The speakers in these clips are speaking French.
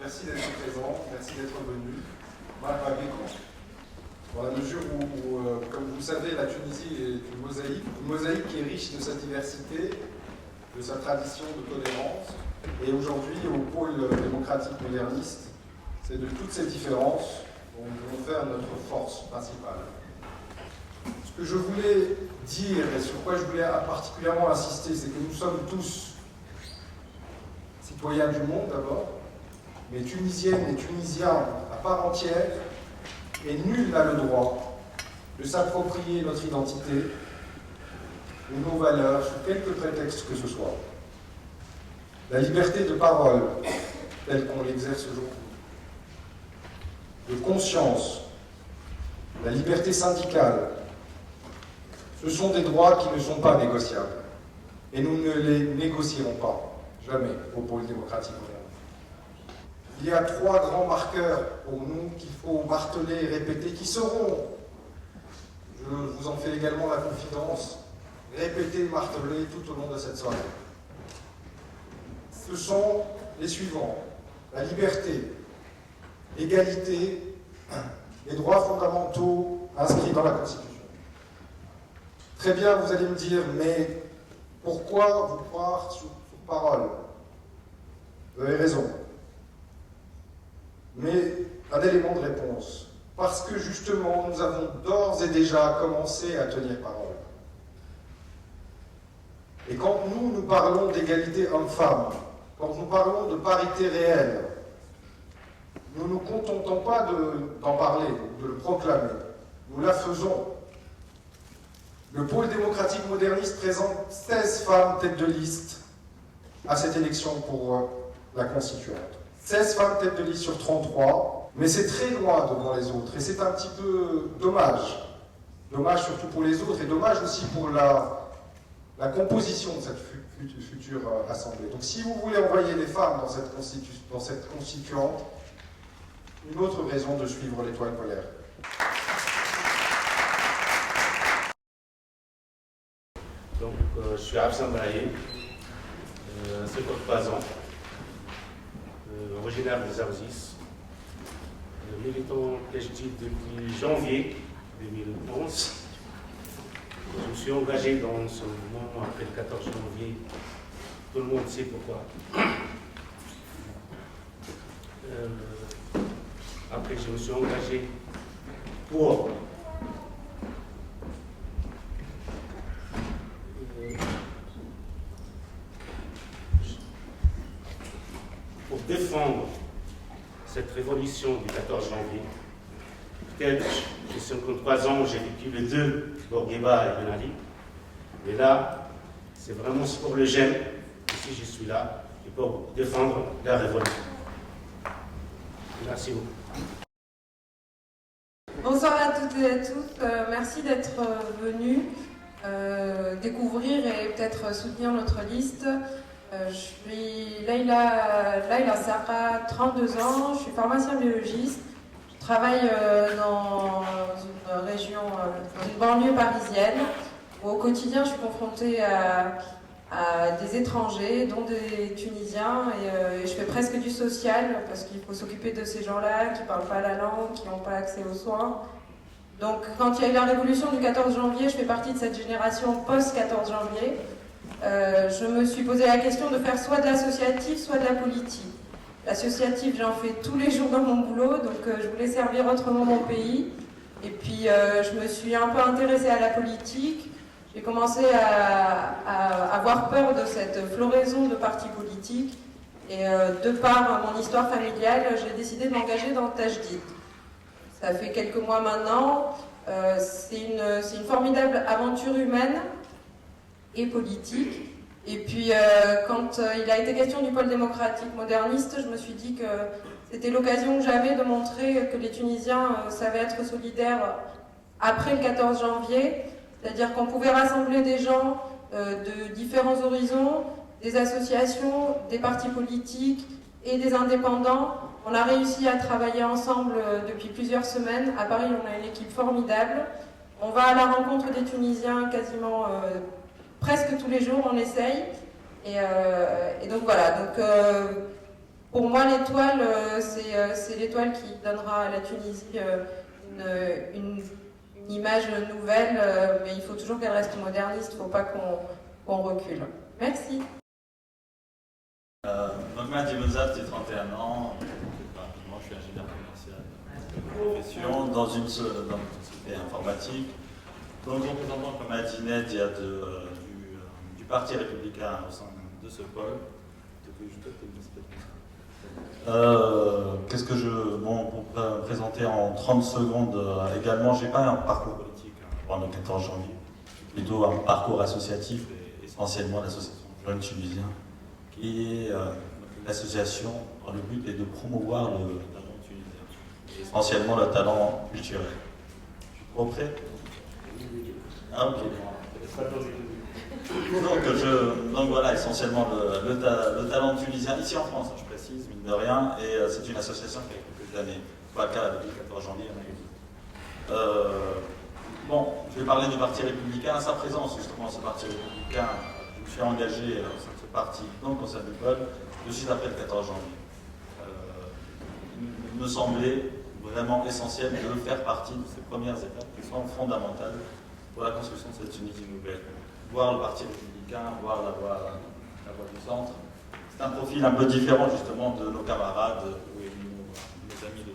Merci d'être présent, merci d'être venu. Dans la mesure où, comme vous le savez, la Tunisie est une mosaïque qui est riche de sa diversité, de sa tradition de tolérance, et aujourd'hui, au pôle démocratique moderniste, c'est de toutes ces différences dont nous devons faire notre force principale. Ce que je voulais dire, et sur quoi je voulais particulièrement insister, c'est que nous sommes tous citoyens du monde d'abord, mais tunisiennes et tunisiens à part entière, et nul n'a le droit de s'approprier notre identité ou nos valeurs sous quelque prétexte que ce soit. La liberté de parole, telle qu'on l'exerce aujourd'hui, de conscience, la liberté syndicale, ce sont des droits qui ne sont pas négociables. Et nous ne les négocierons pas, jamais, au pôle démocratique moderne. Il y a 3 grands marqueurs pour nous qu'il faut marteler et répéter, qui seront, je vous en fais également la confidence, répétés et martelés tout au long de cette soirée. Ce sont les suivants: la liberté, l'égalité, les droits fondamentaux inscrits dans la Constitution. Très bien, vous allez me dire, mais pourquoi vous croire sur parole? Vous avez raison. Mais un élément de réponse, parce que justement, nous avons d'ores et déjà commencé à tenir parole. Et quand nous parlons d'égalité homme-femme, quand nous parlons de parité réelle, nous ne nous contentons pas d'en parler, de le proclamer. Nous la faisons. Le pôle démocratique moderniste présente 16 femmes têtes de liste à cette élection pour la constituante. 16 femmes têtes de liste sur 33, mais c'est très loin devant les autres, et c'est un petit peu dommage. Dommage surtout pour les autres, et dommage aussi pour la composition de cette future assemblée. Donc si vous voulez envoyer des femmes dans cette constituante, une autre raison de suivre l'étoile polaire. Donc, je suis Afsan Baye, 53 ans, originaire des Arzis, militant PHD depuis janvier 2011. Je me suis engagé dans ce mouvement après le 14 janvier. Tout le monde sait pourquoi. Après, je me suis engagé pour défendre cette révolution du 14 janvier. Peut-être, j'ai 53 ans, j'ai vécu les deux, Bourguiba et Ben Ali. Mais là, c'est vraiment pour le j'aime, si je suis là, et pour défendre la révolution. Merci beaucoup. Bonsoir à toutes et à tous. Merci d'être venus découvrir et peut-être soutenir notre liste. Je suis Laïla Sarra, 32 ans, je suis pharmacien biologiste. Je travaille dans une région, dans une banlieue parisienne, où au quotidien je suis confrontée à des étrangers, dont des Tunisiens, et je fais presque du social, parce qu'il faut s'occuper de ces gens-là qui ne parlent pas la langue, qui n'ont pas accès aux soins. Donc quand il y a eu la révolution du 14 janvier, je fais partie de cette génération post-14 janvier. Je me suis posé la question de faire soit de l'associatif, soit de la politique. L'associatif, j'en fais tous les jours dans mon boulot, donc je voulais servir autrement mon pays. Et puis je me suis un peu intéressée à la politique. J'ai commencé à avoir peur de cette floraison de partis politiques. Et de par mon histoire familiale, j'ai décidé de m'engager dans Tajdid. Ça fait quelques mois maintenant. C'est une formidable aventure humaine et politique. Et puis, quand il a été question du pôle démocratique moderniste, je me suis dit que c'était l'occasion que j'avais de montrer que les Tunisiens savaient être solidaires après le 14 janvier, c'est-à-dire qu'on pouvait rassembler des gens de différents horizons, des associations, des partis politiques et des indépendants. On a réussi à travailler ensemble depuis plusieurs semaines. À Paris, on a une équipe formidable. On va à la rencontre des Tunisiens quasiment presque tous les jours, on essaye. Et donc voilà. Donc, pour moi, l'étoile, c'est l'étoile qui donnera à la Tunisie une image nouvelle, mais il faut toujours qu'elle reste moderniste, il ne faut pas qu'on recule. Merci. Donc, Mehdi Mozart, j'ai 31 ans. Moi, je suis ingénieur commercial de profession dans une société informatique. Donc, représentant comme Adinet, il y a du Parti républicain au sein de ce pôle. Qu'est-ce que bon, pour présenter en 30 secondes, également, je n'ai pas un parcours politique pendant le 14 janvier, plutôt un parcours associatif, et essentiellement l'association Jeunes Tunisiens, qui est une association dont le but est de promouvoir le talent tunisien, et essentiellement le talent culturel. Je suis trop prêt? Ah, ok. Donc voilà, essentiellement le talent tunisien, ici en France, je précise, mine de rien, et c'est une association qui a quelques années. Pas le cas depuis le 14 janvier, on a eu. Bon, je vais parler du Parti républicain, à sa présence justement, ce Parti républicain, je me suis engagé au sein de ce parti dans le Conseil du peuple, de suite après le 14 janvier. Il me semblait vraiment essentiel de faire partie de ces premières étapes qui sont fondamentales pour la construction de cette Tunisie nouvelle. Voir le Parti républicain, voir la voie du centre. C'est un profil un peu différent justement de nos camarades ou nos amis de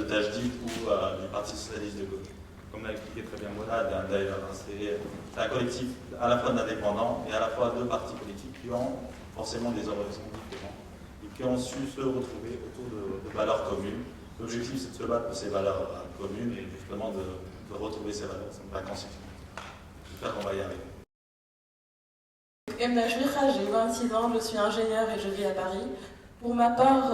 Tajdid ou du Parti socialiste de gauche. Comme l'a expliqué très bien Mourad, d'ailleurs, c'est un collectif à la fois d'indépendants et à la fois de partis politiques qui ont forcément des horizons différents et qui ont su se retrouver autour de valeurs communes. L'objectif, c'est de se battre pour ces valeurs communes et justement de retrouver ces valeurs. Ça me paraît constitué. J'espère qu'on va y arriver. J'ai 26 ans, je suis ingénieure et je vis à Paris. Pour ma part,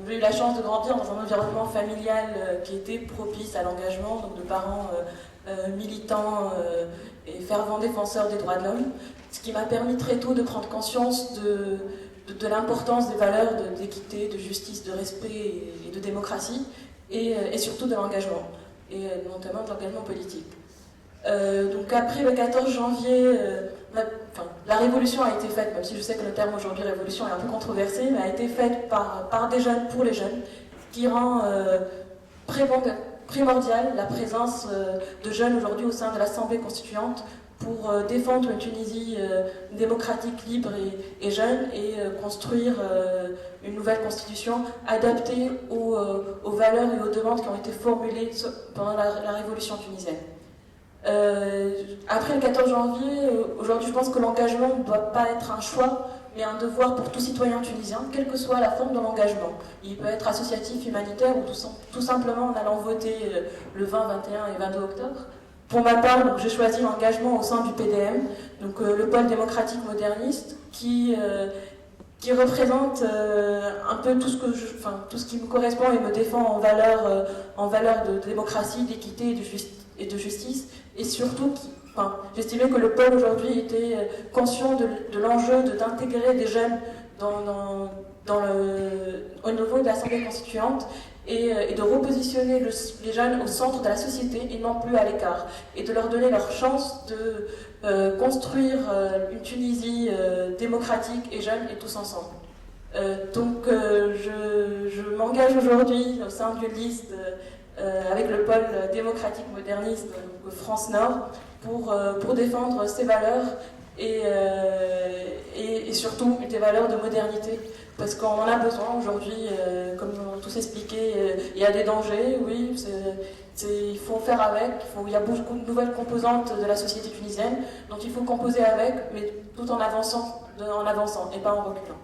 j'ai eu la chance de grandir dans un environnement familial qui était propice à l'engagement, donc de parents militants et fervents défenseurs des droits de l'homme, ce qui m'a permis très tôt de prendre conscience de l'importance des valeurs d'équité, de justice, de respect et de démocratie, et surtout de l'engagement, et notamment de l'engagement politique. Donc après le 14 janvier, la révolution a été faite, même si je sais que le terme aujourd'hui révolution est un peu controversé, mais a été faite par des jeunes pour les jeunes, ce qui rend primordial la présence de jeunes aujourd'hui au sein de l'Assemblée constituante pour défendre une Tunisie démocratique, libre et jeune et construire une nouvelle constitution adaptée aux valeurs et aux demandes qui ont été formulées pendant la révolution tunisienne. Après le 14 janvier, aujourd'hui je pense que l'engagement ne doit pas être un choix, mais un devoir pour tout citoyen tunisien, quelle que soit la forme de l'engagement. Il peut être associatif, humanitaire ou tout simplement en allant voter le 20, 21 et 22 octobre. Pour ma part, j'ai choisi l'engagement au sein du PDM, donc le pôle démocratique moderniste, qui représente un peu tout ce qui me correspond et me défend en valeur de démocratie, d'équité et de justice, et surtout j'estimais que le pôle aujourd'hui était conscient de l'enjeu d'intégrer des jeunes au niveau de l'Assemblée constituante et de repositionner les jeunes au centre de la société et non plus à l'écart, et de leur donner leur chance de construire une Tunisie démocratique et jeune et tous ensemble. Donc je m'engage aujourd'hui au sein d'une liste avec le pôle démocratique moderniste France Nord pour défendre ces valeurs et surtout des valeurs de modernité, parce qu'on en a besoin aujourd'hui, comme on tous expliqué, il y a des dangers, oui, il faut faire avec, il y a beaucoup de nouvelles composantes de la société tunisienne, donc il faut composer avec, mais tout en avançant et pas en reculant.